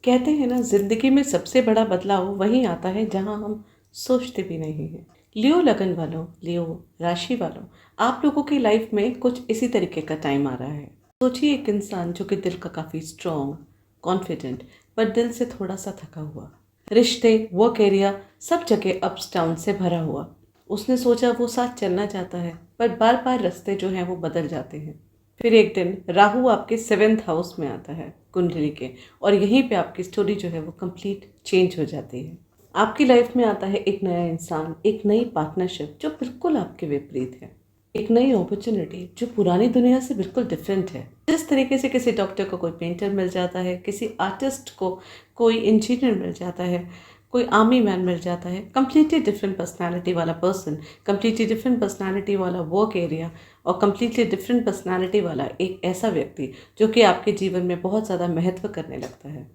कहते हैं ना, जिंदगी में सबसे बड़ा बदलाव वहीं आता है जहां हम सोचते भी नहीं हैं। लियो लगन वालों, लियो राशि वालों, आप लोगों की लाइफ में कुछ इसी तरीके का टाइम आ रहा है। सोचिए, एक इंसान जो कि दिल का काफी स्ट्रॉन्ग, कॉन्फिडेंट, पर दिल से थोड़ा सा थका हुआ, रिश्ते, वर्क एरिया, सब जगह अप्स डाउन से भरा हुआ। उसने सोचा वो साथ चलना चाहता है, पर बार बार रास्ते जो हैं वो बदल जाते हैं। फिर एक दिन राहु आपके 7th हाउस में आता है कुंडली के, और यहीं पे आपकी स्टोरी जो है वो कंप्लीट चेंज हो जाती है। आपकी लाइफ में आता है एक नया इंसान, एक नई पार्टनरशिप जो बिल्कुल आपके विपरीत है, एक नई अपॉर्चुनिटी जो पुरानी दुनिया से बिल्कुल डिफरेंट है। जिस तरीके से किसी डॉक्टर को कोई पेंटर मिल जाता है, किसी आर्टिस्ट को कोई इंजीनियर मिल जाता है, कोई आर्मी मैन मिल जाता है, कंप्लीटली डिफरेंट पर्सनालिटी वाला पर्सन, कंप्लीटली डिफरेंट पर्सनालिटी वाला वर्क एरिया, और कंप्लीटली डिफरेंट पर्सनालिटी वाला एक ऐसा व्यक्ति जो कि आपके जीवन में बहुत ज़्यादा महत्व करने लगता है।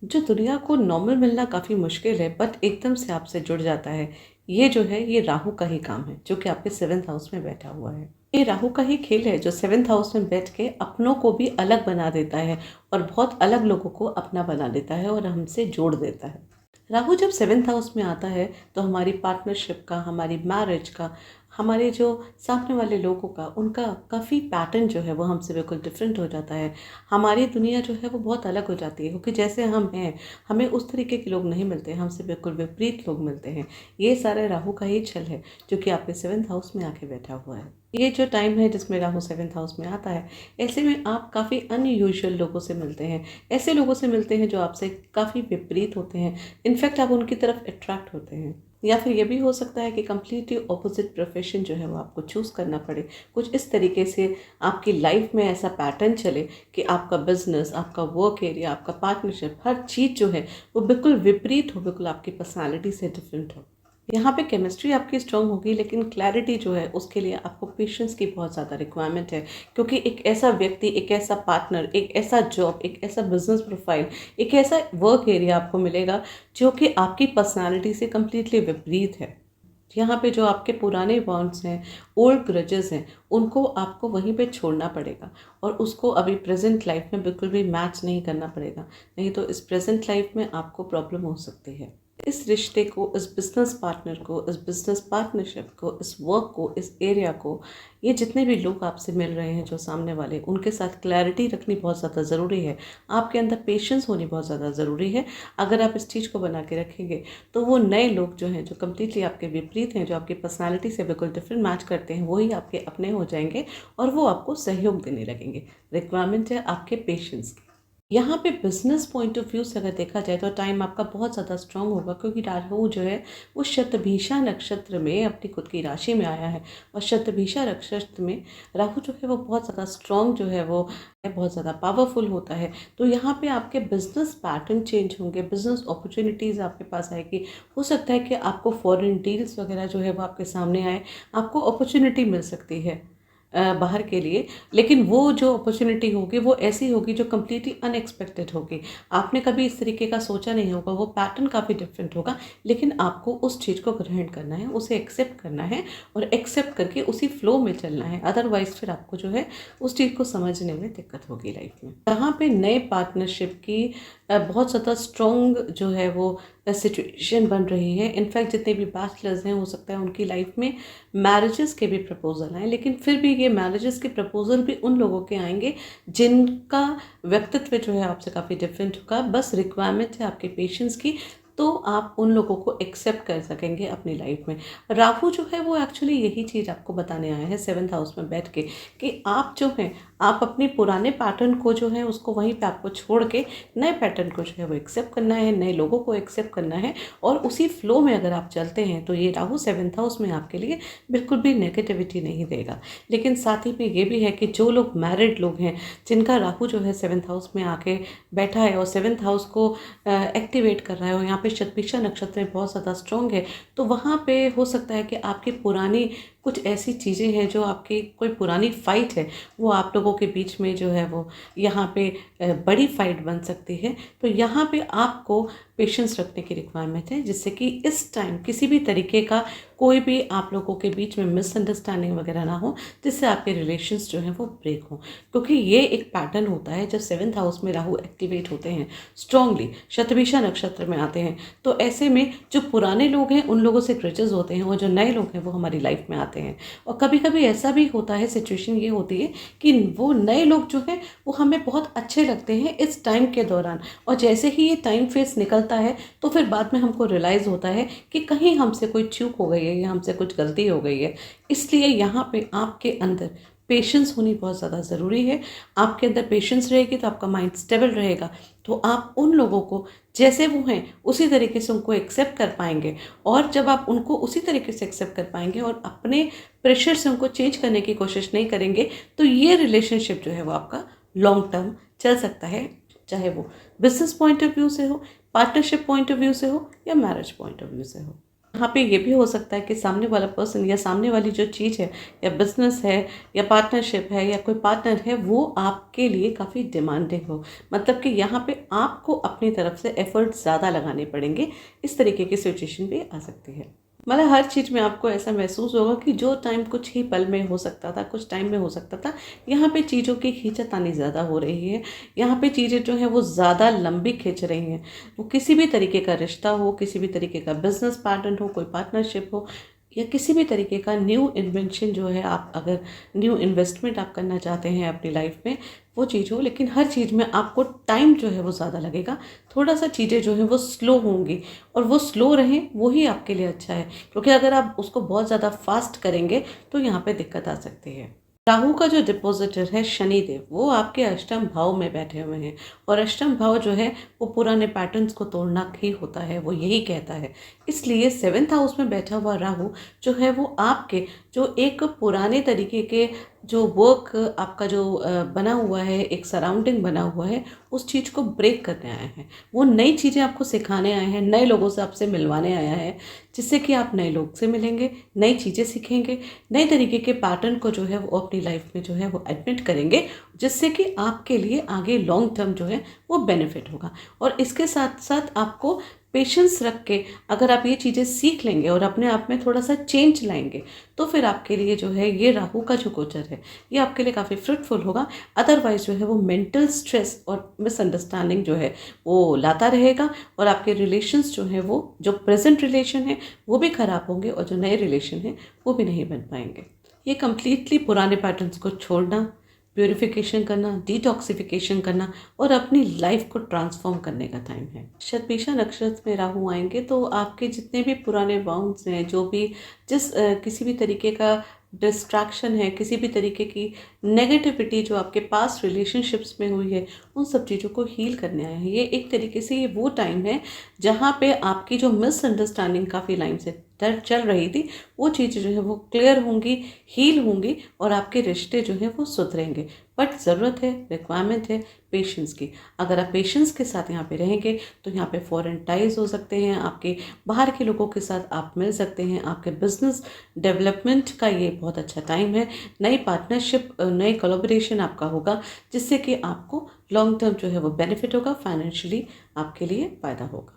जो दुनिया को नॉर्मल मिलना काफ़ी मुश्किल है, बट एकदम से आपसे जुड़ जाता है। ये जो है, ये राहु का ही काम है जो कि आपके 7th हाउस में बैठा हुआ है। ये राहु का ही खेल है जो 7th हाउस में बैठ के अपनों को भी अलग बना देता है और बहुत अलग लोगों को अपना बना देता है और हमसे जोड़ देता है। राहु जब 7th हाउस में आता है तो हमारी पार्टनरशिप का, हमारी मैरिज का, हमारे जो सामने वाले लोगों का, उनका काफ़ी पैटर्न जो है वो हमसे बिल्कुल डिफरेंट हो जाता है। हमारी दुनिया जो है वो बहुत अलग हो जाती है, क्योंकि जैसे हम हैं, हमें उस तरीके के लोग नहीं मिलते, हमसे बिल्कुल विपरीत लोग मिलते हैं। ये सारे राहु का ही छल है जो कि आपके 7th हाउस में आके बैठा हुआ है। ये जो टाइम है जिसमें राहु 7th हाउस में आता है, ऐसे में आप काफ़ी अनयूजुअल लोगों से मिलते हैं। ऐसे लोगों से मिलते हैं जो आपसे काफ़ी विपरीत होते हैं। इनफैक्ट आप उनकी तरफ अट्रैक्ट होते हैं। या फिर ये भी हो सकता है कि कम्प्लीटली ऑपोजिट प्रोफेशन जो है वो आपको चूज़ करना पड़े। कुछ इस तरीके से आपकी लाइफ में ऐसा पैटर्न चले कि आपका बिजनेस, आपका वर्क एरिया, आपका पार्टनरशिप, हर चीज़ जो है वो बिल्कुल विपरीत हो, बिल्कुल आपकी पर्सनालिटी से डिफरेंट हो। यहाँ पे केमिस्ट्री आपकी स्ट्रांग होगी, लेकिन क्लैरिटी जो है उसके लिए आपको पेशेंस की बहुत ज़्यादा रिक्वायरमेंट है। क्योंकि एक ऐसा व्यक्ति, एक ऐसा पार्टनर, एक ऐसा जॉब, एक ऐसा बिजनेस प्रोफाइल, एक ऐसा वर्क एरिया आपको मिलेगा जो कि आपकी पर्सनालिटी से कम्प्लीटली विपरीत है। यहाँ पे जो आपके पुराने बॉन्ड्स हैं, ओल्ड ग्रजेस हैं, उनको आपको वहीं पे छोड़ना पड़ेगा और उसको अभी प्रेजेंट लाइफ में बिल्कुल भी मैच नहीं करना पड़ेगा। नहीं तो इस प्रेजेंट लाइफ में आपको प्रॉब्लम हो सकती है। इस रिश्ते को, इस बिजनेस पार्टनर को, इस बिजनेस पार्टनरशिप को, इस वर्क को, इस एरिया को, ये जितने भी लोग आपसे मिल रहे हैं जो सामने वाले, उनके साथ क्लैरिटी रखनी बहुत ज़्यादा ज़रूरी है। आपके अंदर पेशेंस होनी बहुत ज़्यादा ज़रूरी है। अगर आप इस चीज़ को बना के रखेंगे तो वो नए लोग जो हैं, जो कम्प्लीटली आपके विपरीत हैं, जो आपकी पर्सनालिटी से बिल्कुल डिफरेंट मैच करते हैं, वही आपके अपने हो जाएंगे और वो आपको सहयोग देने लगेंगे। रिक्वायरमेंट है आपके पेशेंस की। यहाँ पे बिजनेस पॉइंट ऑफ व्यू से अगर देखा जाए तो टाइम आपका बहुत ज़्यादा स्ट्रांग होगा, क्योंकि राहु जो है वो शतभिषा नक्षत्र में अपनी खुद की राशि में आया है। और शतभिषा नक्षत्र में राहु जो है वो बहुत ज़्यादा स्ट्रांग जो है वो बहुत ज़्यादा पावरफुल होता है। तो यहाँ पे आपके बिजनेस पैटर्न चेंज होंगे, बिजनेस अपॉर्चुनिटीज़ आपके पास आएगी। हो सकता है कि आपको फॉरेन डील्स वगैरह जो है वो आपके सामने आए, आपको अपॉर्चुनिटी मिल सकती है बाहर के लिए। लेकिन वो जो अपॉर्चुनिटी होगी वो ऐसी होगी जो कम्प्लीटली अनएक्सपेक्टेड होगी। आपने कभी इस तरीके का सोचा नहीं होगा, वो पैटर्न काफ़ी डिफरेंट होगा, लेकिन आपको उस चीज़ को ग्रहण करना है, उसे एक्सेप्ट करना है और एक्सेप्ट करके उसी फ्लो में चलना है। अदरवाइज फिर आपको जो है उस चीज़ को समझने में दिक्कत होगी लाइफ में। यहाँ पे नए पार्टनरशिप की बहुत ज़्यादा स्ट्रॉन्ग जो है वो सिचुएशन बन रही है। इनफैक्ट जितने भी बैचलर्स हैं, हो सकता है उनकी लाइफ में मैरिजेस के भी प्रपोजल आए, लेकिन फिर भी ये मैरिजेस के प्रपोजल भी उन लोगों के आएंगे जिनका व्यक्तित्व जो है आपसे काफ़ी डिफरेंट होगा। बस रिक्वायरमेंट है आपके पेशेंस की, तो आप उन लोगों को एक्सेप्ट कर सकेंगे अपनी लाइफ में। राहु जो है वो एक्चुअली यही चीज़ आपको बताने आया है 7th हाउस में बैठ के, कि आप जो हैं, आप अपने पुराने पैटर्न को जो है उसको वहीं पे आपको छोड़ के नए पैटर्न को जो है वो एक्सेप्ट करना है, नए लोगों को एक्सेप्ट करना है। और उसी फ्लो में अगर आप चलते हैं तो ये राहु 7th हाउस में आपके लिए बिल्कुल भी नेगेटिविटी नहीं देगा। लेकिन साथ ही में ये भी है कि जो लोग मैरिड लोग हैं, जिनका राहु जो है 7th हाउस में आके बैठा है और 7th हाउस को एक्टिवेट कर रहा है और यहाँ पे शतभिषा नक्षत्र में बहुत ज़्यादा स्ट्रॉन्ग है, तो वहाँ पे हो सकता है कि आपकी पुरानी कुछ ऐसी चीज़ें हैं जो आपकी कोई पुरानी फाइट है वो आप लोगों के बीच में जो है वो यहाँ पे बड़ी फाइट बन सकती है। तो यहाँ पे आपको पेशेंस रखने की रिक्वायरमेंट है, जिससे कि इस टाइम किसी भी तरीके का कोई भी आप लोगों के बीच में मिसअंडरस्टैंडिंग वगैरह ना हो, जिससे आपके रिलेशंस जो हैं वो ब्रेक हों। क्योंकि ये एक पैटर्न होता है, जब 7th हाउस में राहु एक्टिवेट होते हैं स्ट्रांगली, शतभिषा नक्षत्र में आते हैं, तो ऐसे में जो पुराने लोग हैं उन लोगों से ग्रजेस होते हैं, और जो नए लोग हैं वो हमारी लाइफ में आते हैं। और कभी कभी ऐसा भी होता है, सिचुएशन ये होती है कि वो नए लोग जो हैं वो हमें बहुत अच्छे लगते हैं इस टाइम के दौरान, और जैसे ही ये टाइम फेस निकलता है तो फिर बाद में हमको रियलाइज़ होता है कि कहीं हमसे कोई चूक हो गई है या हमसे कुछ गलती हो गई है। इसलिए यहाँ पे आपके अंदर पेशेंस होनी बहुत ज़्यादा ज़रूरी है। आपके अंदर पेशेंस रहेगी तो आपका माइंड स्टेबल रहेगा, तो आप उन लोगों को जैसे वो हैं उसी तरीके से उनको एक्सेप्ट कर पाएंगे। और जब आप उनको उसी तरीके से एक्सेप्ट कर पाएंगे और अपने प्रेशर से उनको चेंज करने की कोशिश नहीं करेंगे, तो ये रिलेशनशिप जो है वो आपका लॉन्ग टर्म चल सकता है, चाहे वो बिजनेस पॉइंट ऑफ व्यू से हो, पार्टनरशिप पॉइंट ऑफ व्यू से हो, या मैरिज पॉइंट ऑफ व्यू से हो। यहाँ पे ये भी हो सकता है कि सामने वाला पर्सन या सामने वाली जो चीज़ है, या बिजनेस है या पार्टनरशिप है या कोई पार्टनर है, वो आपके लिए काफ़ी डिमांडिंग हो। मतलब कि यहाँ पे आपको अपनी तरफ से एफर्ट ज़्यादा लगाने पड़ेंगे, इस तरीके की सिचुएशन भी आ सकती है। मतलब हर चीज़ में आपको ऐसा महसूस होगा कि जो टाइम कुछ ही पल में हो सकता था, कुछ टाइम में हो सकता था, यहाँ पे चीज़ों की खींचातानी ज़्यादा हो रही है। यहाँ पे चीज़ें जो हैं वो ज़्यादा लंबी खींच रही हैं। वो किसी भी तरीके का रिश्ता हो, किसी भी तरीके का बिजनेस पार्टनर हो, कोई पार्टनरशिप हो, या किसी भी तरीके का न्यू इन्वेंशन जो है, आप अगर न्यू इन्वेस्टमेंट आप करना चाहते हैं अपनी लाइफ में, वो चीज़ हो। लेकिन हर चीज़ में आपको टाइम जो है वो ज़्यादा लगेगा, थोड़ा सा चीज़ें जो हैं वो स्लो होंगी, और वो स्लो रहें वही आपके लिए अच्छा है। क्योंकि अगर आप उसको बहुत ज़्यादा फास्ट करेंगे तो यहाँ पे दिक्कत आ सकती है। राहु का जो डिपोजिटर है शनिदेव, वो आपके अष्टम भाव में बैठे हुए हैं, और अष्टम भाव जो है वो पुराने पैटर्न्स को तोड़ना ही होता है, वो यही कहता है। इसलिए 7th हाउस में बैठा हुआ राहु जो है वो आपके जो एक पुराने तरीके के जो वर्क आपका जो बना हुआ है, एक सराउंडिंग बना हुआ है, उस चीज़ को ब्रेक करने आया है। वो नई चीज़ें आपको सिखाने आया है, नए लोगों से आपसे मिलवाने आया है, जिससे कि आप नए लोग से मिलेंगे, नई चीज़ें सीखेंगे, नए तरीके के पैटर्न को जो है वो अपनी लाइफ में जो है वो एडमिट करेंगे, जिससे कि आपके लिए आगे लॉन्ग टर्म जो है वो बेनिफिट होगा। और इसके साथ साथ आपको पेशेंस रख के अगर आप ये चीज़ें सीख लेंगे और अपने आप में थोड़ा सा चेंज लाएंगे, तो फिर आपके लिए जो है ये राहु का जो गोचर है ये आपके लिए काफ़ी फ्रूटफुल होगा। अदरवाइज जो है वो मेंटल स्ट्रेस और मिसअंडरस्टैंडिंग जो है वो लाता रहेगा, और आपके रिलेशंस जो हैं वो जो प्रेजेंट रिलेशन है वो भी ख़राब होंगे, और जो नए रिलेशन हैं वो भी नहीं बन पाएंगे। ये कम्प्लीटली पुराने पैटर्न्स को छोड़ना, प्योरिफिकेशन करना, डिटॉक्सिफिकेशन करना, और अपनी लाइफ को ट्रांसफॉर्म करने का टाइम है। शतभिषा नक्षत्र में राहु आएंगे तो आपके जितने भी पुराने बाउंड्स हैं, जो भी किसी भी तरीके का डिस्ट्रैक्शन है, किसी भी तरीके की नेगेटिविटी जो आपके पास रिलेशनशिप्स में हुई है, उन सब चीज़ों को हील करने आए हैं। ये एक तरीके से ये वो टाइम है जहाँ पे आपकी जो मिसअंडरस्टैंडिंग काफ़ी लाइन से चल रही थी, वो चीज़ें जो है वो क्लियर होंगी, हील होंगी, और आपके रिश्ते जो हैं वो सुधरेंगे। बट ज़रूरत है, रिक्वायरमेंट है पेशेंस की। अगर आप पेशेंस के साथ यहाँ पे रहेंगे तो यहाँ पे फॉरेन टाइज हो सकते हैं, आपके बाहर के लोगों के साथ आप मिल सकते हैं, आपके बिजनेस डेवलपमेंट का ये बहुत अच्छा टाइम है। नई पार्टनरशिप, नई कोलैबोरेशन आपका होगा, जिससे कि आपको लॉन्ग टर्म जो है वो बेनिफिट होगा, फाइनेंशियली आपके लिए फ़ायदा होगा।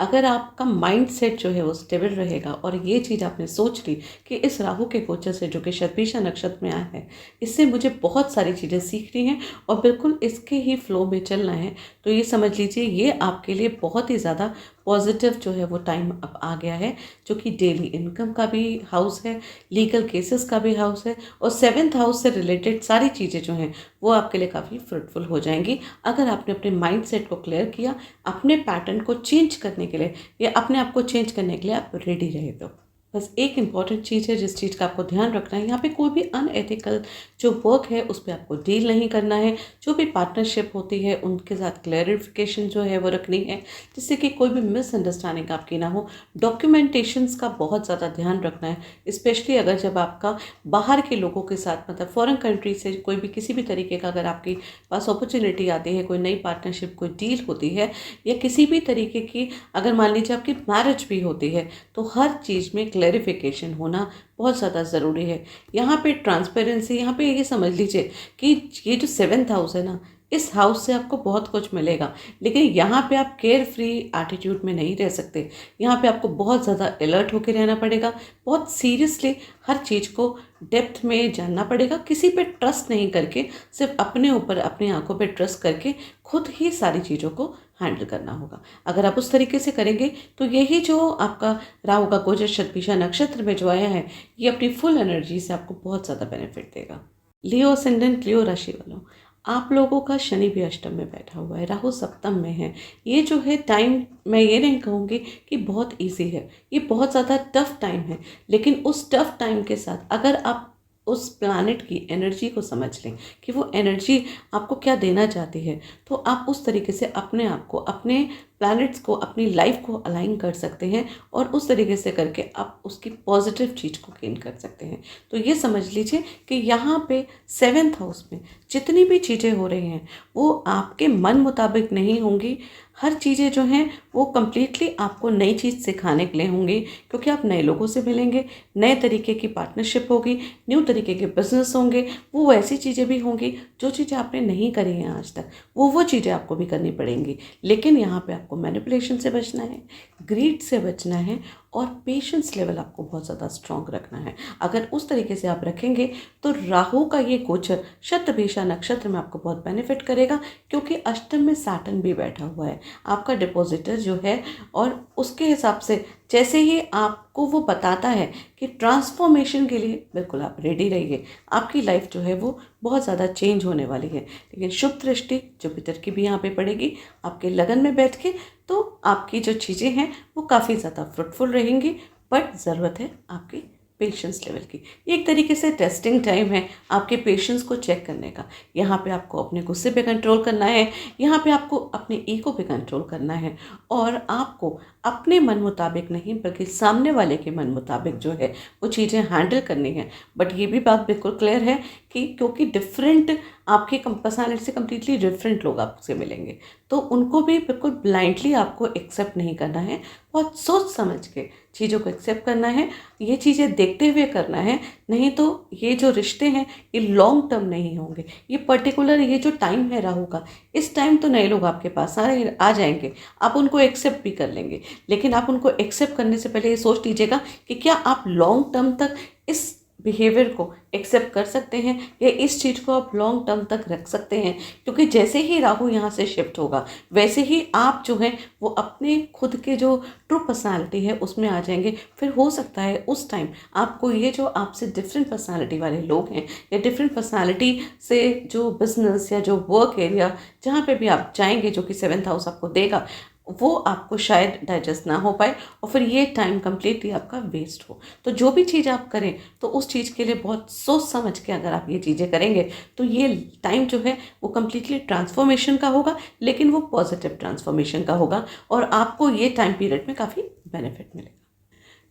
अगर आपका माइंड सेट जो है वो स्टेबल रहेगा, और ये चीज़ आपने सोच ली कि इस राहु के गोचर से जो कि शतभिषा नक्षत्र में आया है, इससे मुझे बहुत सारी चीज़ें सीखनी हैं और बिल्कुल इसके ही फ्लो में चलना है, तो ये समझ लीजिए ये आपके लिए बहुत ही ज़्यादा पॉजिटिव जो है वो टाइम अब आ गया है, जो कि डेली इनकम का भी हाउस है, लीगल केसेस का भी हाउस है, और 7th हाउस से रिलेटेड सारी चीज़ें जो हैं वो आपके लिए काफ़ी फ्रूटफुल हो जाएंगी, अगर आपने अपने माइंड सेट को क्लियर किया, अपने पैटर्न को चेंज करने के लिए या अपने आप को चेंज करने के लिए आप रेडी रहे। तो बस एक इम्पॉर्टेंट चीज़ है जिस चीज़ का आपको ध्यान रखना है, यहाँ पे कोई भी अनएथिकल जो वर्क है उस पर आपको डील नहीं करना है। जो भी पार्टनरशिप होती है उनके साथ क्लैरिफिकेशन जो है वो रखनी है, जिससे कि कोई भी मिसअंडरस्टैंडिंग आपकी ना हो। डॉक्यूमेंटेशंस का बहुत ज़्यादा ध्यान रखना है, स्पेशली अगर जब आपका बाहर के लोगों के साथ, मतलब फॉरेन कंट्री से कोई भी किसी भी तरीके का अगर आपके पास अपॉर्चुनिटी आती है, कोई नई पार्टनरशिप, कोई डील होती है, या किसी भी तरीके की अगर मान लीजिए आपकी मैरिज भी होती है, तो हर चीज़ में क्लैरिफिकेशन होना बहुत ज़्यादा ज़रूरी है। यहाँ पे ट्रांसपेरेंसी, यहाँ पे ये समझ लीजिए कि ये जो 7th हाउस है ना, इस हाउस से आपको बहुत कुछ मिलेगा, लेकिन यहाँ पे आप केयर फ्री एटीट्यूड में नहीं रह सकते। यहाँ पे आपको बहुत ज़्यादा अलर्ट होकर रहना पड़ेगा, बहुत सीरियसली हर चीज़ को डेप्थ में जानना पड़ेगा, किसी पे ट्रस्ट नहीं करके, सिर्फ अपने ऊपर अपनी आंखों पे ट्रस्ट करके खुद ही सारी चीज़ों को हैंडल करना होगा। अगर आप उस तरीके से करेंगे तो यही जो आपका राहु का गोचर शतभिषा नक्षत्र में जो आया है, ये अपनी फुल एनर्जी से आपको बहुत ज़्यादा बेनिफिट देगा। लियो असेंडेंट, लियो राशि वालों, आप लोगों का शनि भी अष्टम में बैठा हुआ है, राहु सप्तम में है। ये जो है टाइम, मैं ये नहीं कहूँगी कि बहुत इजी है, ये बहुत ज़्यादा टफ टाइम है, लेकिन उस टफ टाइम के साथ अगर आप उस प्लैनेट की एनर्जी को समझ लें कि वो एनर्जी आपको क्या देना चाहती है, तो आप उस तरीके से अपने आप को, अपने प्लैनेट्स को, अपनी लाइफ को अलाइन कर सकते हैं और उस तरीके से करके आप उसकी पॉजिटिव चीज़ को गेन कर सकते हैं। तो ये समझ लीजिए कि यहाँ पे 7th हाउस में जितनी भी चीज़ें हो रही हैं वो आपके मन मुताबिक नहीं होंगी। हर चीज़ें जो हैं वो कम्प्लीटली आपको नई चीज़ सिखाने के लिए होंगी, क्योंकि आप नए लोगों से मिलेंगे, नए तरीके की पार्टनरशिप होगी, न्यू तरीके के बिजनेस होंगे, वो ऐसी चीज़ें भी होंगी जो चीज़ें आपने नहीं करी हैं आज तक, वो चीज़ें आपको भी करनी पड़ेंगी। लेकिन यहाँ पे आपको मैनिपुलेशन से बचना है, ग्रीड से बचना है और पेशेंस लेवल आपको बहुत ज़्यादा स्ट्रॉन्ग रखना है। अगर उस तरीके से आप रखेंगे तो राहु का ये गोचर शतभिषा नक्षत्र में आपको बहुत बेनिफिट करेगा, क्योंकि अष्टम में सैटर्न भी बैठा हुआ है, आपका डिपॉजिटर जो है, और उसके हिसाब से जैसे ही आपको वो बताता है कि ट्रांसफॉर्मेशन के लिए बिल्कुल आप रेडी रहिए, आपकी लाइफ जो है वो बहुत ज़्यादा चेंज होने वाली है। लेकिन शुभ दृष्टि जुपिटर की भी यहाँ पे पड़ेगी आपके लगन में बैठ के, तो आपकी जो चीज़ें हैं वो काफ़ी ज़्यादा फ्रूटफुल रहेंगी, बट ज़रूरत है आपकी पेशेंस लेवल की। ये एक तरीके से टेस्टिंग टाइम है आपके पेशेंस को चेक करने का। यहाँ पे आपको अपने गुस्से पे कंट्रोल करना है, यहाँ पे आपको अपने ईगो पे कंट्रोल करना है, और आपको अपने मन मुताबिक नहीं बल्कि सामने वाले के मन मुताबिक जो है वो चीज़ें हैंडल करनी है। बट ये भी बात बिल्कुल क्लियर है कि क्योंकि डिफरेंट आपकी पर्सनैलिटी से कम्प्लीटली डिफरेंट लोग आपसे मिलेंगे, तो उनको भी बिल्कुल ब्लाइंडली आपको एक्सेप्ट नहीं करना है, बहुत सोच समझ के चीज़ों को एक्सेप्ट करना है, ये चीज़ें देखते हुए करना है। नहीं तो ये जो रिश्ते हैं ये लॉन्ग टर्म नहीं होंगे। ये पर्टिकुलर ये जो टाइम है राहु का, इस टाइम तो नए लोग आपके पास आ जाएंगे, आप उनको एक्सेप्ट भी कर लेंगे, लेकिन आप उनको एक्सेप्ट करने से पहले ये सोच लीजिएगा कि क्या आप लॉन्ग टर्म तक इस बिहेवियर को एक्सेप्ट कर सकते हैं, या इस चीज़ को आप लॉन्ग टर्म तक रख सकते हैं। क्योंकि जैसे ही राहु यहाँ से शिफ्ट होगा वैसे ही आप जो हैं वो अपने खुद के जो ट्रू पर्सनालिटी है उसमें आ जाएंगे। फिर हो सकता है उस टाइम आपको ये जो आपसे डिफरेंट पर्सनालिटी वाले लोग हैं, या डिफरेंट पर्सनालिटी से जो बिजनेस या जो वर्क एरिया जहाँ पे भी आप जाएंगे, जो कि 7th हाउस आपको देगा, वो आपको शायद डाइजेस्ट ना हो पाए और फिर ये टाइम कम्प्लीटली आपका वेस्ट हो। तो जो भी चीज़ आप करें तो उस चीज़ के लिए बहुत सोच समझ के अगर आप ये चीज़ें करेंगे तो ये टाइम जो है वो कम्प्लीटली ट्रांसफॉर्मेशन का होगा, लेकिन वो पॉजिटिव ट्रांसफॉर्मेशन का होगा, और आपको ये टाइम पीरियड में काफ़ी बेनिफिट मिलेगा।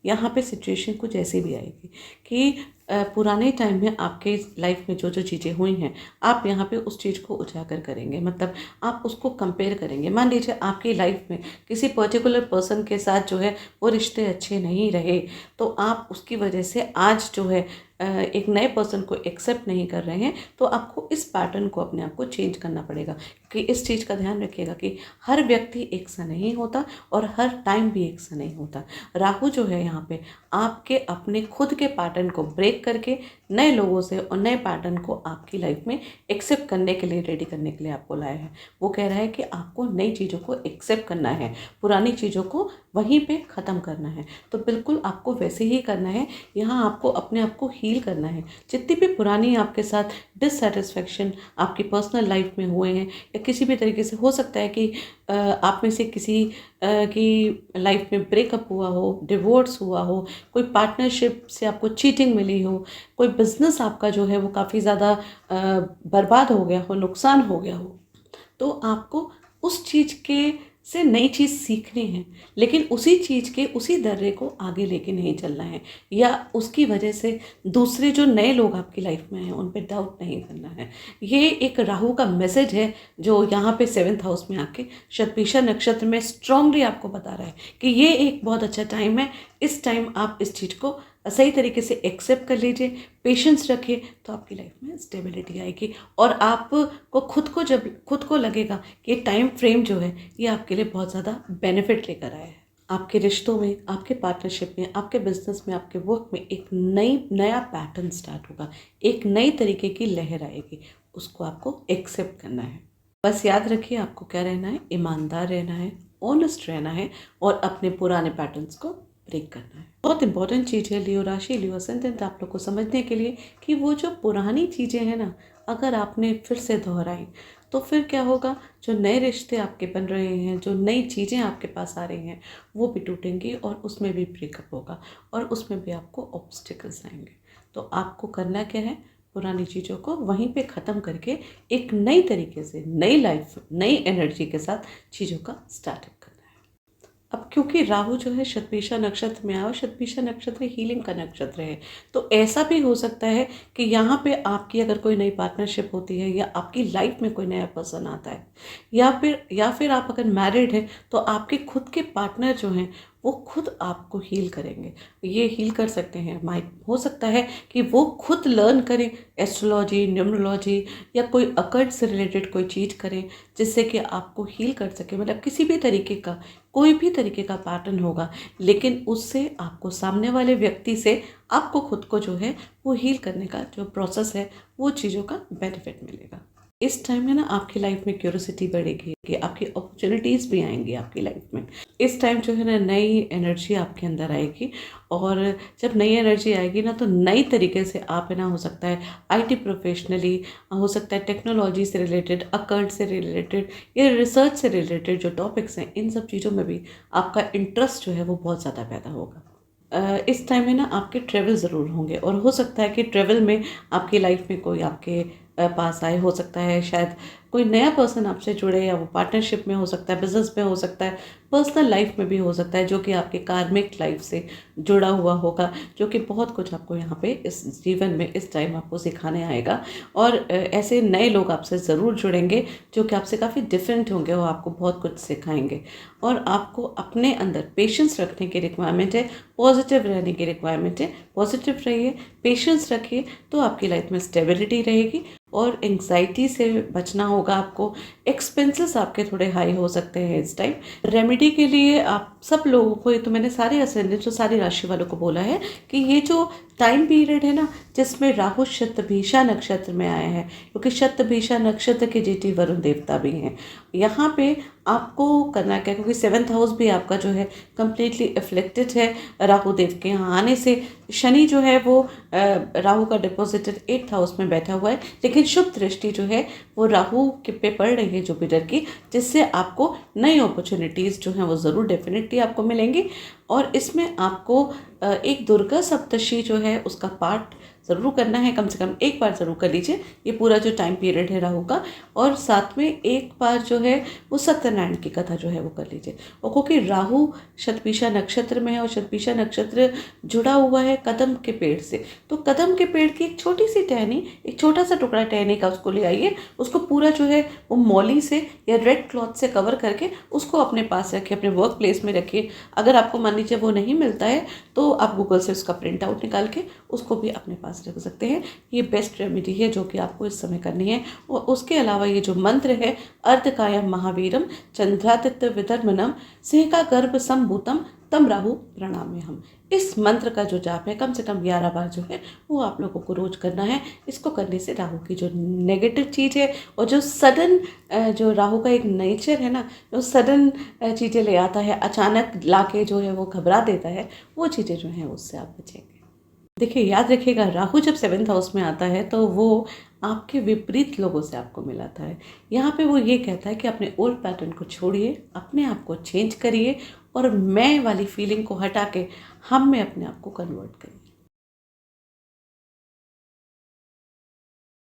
यहाँ पे सिचुएशन कुछ ऐसी भी आएगी कि पुराने टाइम में आपके लाइफ में जो जो चीज़ें हुई हैं आप यहाँ पे उस चीज़ को उजागर करेंगे, मतलब आप उसको कंपेयर करेंगे। मान लीजिए आपकी लाइफ में किसी पर्टिकुलर पर्सन के साथ जो है वो रिश्ते अच्छे नहीं रहे, तो आप उसकी वजह से आज जो है एक नए पर्सन को एक्सेप्ट नहीं कर रहे हैं, तो आपको इस पैटर्न को अपने आप को चेंज करना पड़ेगा। क्योंकि इस चीज़ का ध्यान रखिएगा कि हर व्यक्ति एक सा नहीं होता और हर टाइम भी एक सा नहीं होता। राहु जो है यहाँ पे आपके अपने खुद के पैटर्न को ब्रेक करके नए लोगों से और नए पैटर्न को आपकी लाइफ में एक्सेप्ट करने के लिए, रेडी करने के लिए आपको लाया है। वो कह रहा है कि आपको नई चीज़ों को एक्सेप्ट करना है, पुरानी चीज़ों को वहीं पे ख़त्म करना है। तो बिल्कुल आपको वैसे ही करना है। यहाँ आपको अपने आप को हील करना है। जितनी भी पुरानी आपके साथ डिससेटिस्फैक्शन आपकी पर्सनल लाइफ में हुए हैं, या किसी भी तरीके से हो सकता है कि आप में से किसी की लाइफ में ब्रेकअप हुआ हो, डिवोर्स हुआ हो, कोई पार्टनरशिप से आपको चीटिंग मिली हो, कोई बिजनेस आपका जो है वो काफ़ी ज़्यादा बर्बाद हो गया हो, नुकसान हो गया हो, तो आपको उस चीज़ के से नई चीज़ सीखनी है, लेकिन उसी चीज़ के उसी दर्रे को आगे लेके नहीं चलना है, या उसकी वजह से दूसरे जो नए लोग आपकी लाइफ में हैं उन पे डाउट नहीं करना है। ये एक राहु का मैसेज है जो यहाँ पे 7th हाउस में आके शतभिषा नक्षत्र में स्ट्रांगली आपको बता रहा है कि ये एक बहुत अच्छा टाइम है। इस टाइम आप इस चीज़ को सही तरीके से एक्सेप्ट कर लीजिए, पेशेंस रखिए, तो आपकी लाइफ में स्टेबिलिटी आएगी। और आपको खुद को लगेगा कि ये टाइम फ्रेम जो है ये आपके लिए बहुत ज़्यादा बेनिफिट लेकर आया है। आपके रिश्तों में, आपके पार्टनरशिप में, आपके बिजनेस में, आपके वर्क में एक नया पैटर्न स्टार्ट होगा, एक नई तरीके की लहर आएगी, उसको आपको एक्सेप्ट करना है। बस याद रखिए आपको क्या रहना है, ईमानदार रहना है, ऑनेस्ट रहना है और अपने पुराने पैटर्न्स को ब्रेक करना है। बहुत इंपॉर्टेंट चीज़ है लियो राशि, लियो असेंडेंट आप लोग को समझने के लिए कि वो जो पुरानी चीज़ें हैं ना, अगर आपने फिर से दोहराई तो फिर क्या होगा, जो नए रिश्ते आपके बन रहे हैं, जो नई चीज़ें आपके पास आ रही हैं वो भी टूटेंगी और उसमें भी ब्रेकअप होगा और उसमें भी आपको ऑब्स्टिकल्स आएंगे। तो आपको करना क्या है, पुरानी चीज़ों को वहीं पे ख़त्म करके एक नई तरीके से, नई लाइफ, नई एनर्जी के साथ चीज़ों का स्टार्टअप करना है। अब क्योंकि राहु जो है शतभिषा नक्षत्र में आया, शतभिषा नक्षत्र हीलिंग का नक्षत्र है, तो ऐसा भी हो सकता है कि यहाँ पे आपकी अगर कोई नई पार्टनरशिप होती है या आपकी लाइफ में कोई नया पर्सन आता है, या फिर आप अगर मैरिड हैं तो आपके खुद के पार्टनर जो हैं वो खुद आपको हील करेंगे। ये हील कर सकते हैं, माइट हो सकता है कि वो खुद लर्न करें एस्ट्रोलॉजी, न्यूमरोलॉजी या कोई अकल्ट से रिलेटेड कोई चीज़ करें जिससे कि आपको हील कर सके। मतलब किसी भी तरीके का, कोई भी तरीके का पैटर्न होगा, लेकिन उससे आपको सामने वाले व्यक्ति से आपको खुद को जो है वो हील करने का जो प्रोसेस है वो चीज़ों का बेनिफिट मिलेगा। इस टाइम में ना आपकी लाइफ में क्यूरियोसिटी बढ़ेगी कि आपकी अपॉर्चुनिटीज़ भी आएंगी आपकी लाइफ में। इस टाइम जो है ना नई एनर्जी आपके अंदर आएगी, और जब नई एनर्जी आएगी ना तो नई तरीके से आप है ना, हो सकता है आईटी प्रोफेशनली, हो सकता है टेक्नोलॉजी से रिलेटेड, अकल्ट से रिलेटेड या रिसर्च से रिलेटेड जो टॉपिक्स हैं, इन सब चीज़ों में भी आपका इंटरेस्ट जो है वो बहुत ज़्यादा पैदा होगा। इस टाइम में ना आपके ट्रैवल ज़रूर होंगे, और हो सकता है कि ट्रैवल में आपकी लाइफ में कोई आपके पास आए, हो सकता है शायद कोई नया पर्सन आपसे जुड़े, या वो पार्टनरशिप में हो सकता है, बिजनेस में हो सकता है, पर्सनल लाइफ में भी हो सकता है, जो कि आपके कार्मिक लाइफ से जुड़ा हुआ होगा, जो कि बहुत कुछ आपको यहाँ पे इस जीवन में इस टाइम आपको सिखाने आएगा। और ऐसे नए लोग आपसे ज़रूर जुड़ेंगे जो कि आपसे काफ़ी डिफरेंट होंगे और आपको बहुत कुछ सिखाएंगे। और आपको अपने अंदर पेशेंस रखने की रिक्वायरमेंट है, पॉजिटिव रहने की रिक्वायरमेंट है। पॉजिटिव रहिए, पेशेंस रखिए, तो आपकी लाइफ में स्टेबिलिटी रहेगी और एंग्जाइटी से बचना होगा आपको। एक्सपेंसेस आपके थोड़े हाई हो सकते हैं इस टाइम। रेमेडी के लिए आप सब लोगों को, ये तो मैंने सारे असेंडेंट और सारी राशि वालों को बोला है कि ये जो टाइम पीरियड है ना जिसमें राहु शतभिषा नक्षत्र में आया है, क्योंकि शतभिषा नक्षत्र के जीटी वरुण देवता भी हैं, यहाँ पे आपको करना क्या, क्योंकि 7th हाउस भी आपका जो है कम्प्लीटली अफ्लिक्टेड है राहु देव के यहाँ आने से। शनि जो है वो राहु का डिपोजिटेड 8th हाउस में बैठा हुआ है, लेकिन शुभ दृष्टि जो है वो राहु के पे पड़ रही है जुपिटर की, जिससे आपको नई अपॉर्चुनिटीज़ जो हैं वो ज़रूर डेफिनेटली आपको मिलेंगी। और इसमें आपको एक दुर्गा सप्तशी जो है उसका पाठ ज़रूर करना है, कम से कम एक बार ज़रूर कर लीजिए, ये पूरा जो टाइम पीरियड है राहु का। और साथ में एक बार जो है वो सत्यनारायण की कथा जो है वो कर लीजिए। और क्योंकि राहु शतभिषा नक्षत्र में है और शतभिषा नक्षत्र जुड़ा हुआ है कदम के पेड़ से, तो कदम के पेड़ की एक छोटी सी टहनी, एक छोटा सा टुकड़ा टहनी का उसको ले आइए, उसको पूरा जो है वो मौली से या रेड क्लॉथ से कवर करके उसको अपने पास रखिए, अपने वर्क प्लेस में रखिए। अगर आपको मान लीजिए वो नहीं मिलता है तो आप गूगल से उसका प्रिंट आउट निकाल के उसको भी अपने पास रख सकते हैं। ये बेस्ट रेमेडी है जो कि आपको इस समय करनी है। और उसके अलावा ये जो मंत्र है, अर्धकायम महावीरम चंद्रादित्य विधर्मनम सिंह गर्भ संभूतम तम राहु प्रणाम्य हम, इस मंत्र का जो जाप है कम से कम 11 बार जो है वो आप लोगों को रोज करना है। इसको करने से राहु की जो नेगेटिव चीज़ है और जो सडन, जो राहु का एक नेचर है ना, जो सडन चीज़ें ले आता है, अचानक लाके जो है वो घबरा देता है, वो चीज़ें जो हैं उससे आप बचेंगे। देखिए याद रखिएगा, राहु जब 7th हाउस में आता है तो वो आपके विपरीत लोगों से आपको मिलाता है। यहाँ पे वो ये कहता है कि अपने ओल्ड पैटर्न को छोड़िए, अपने आप को चेंज करिए और मैं वाली फीलिंग को हटा के हम में अपने आप को कन्वर्ट करिए।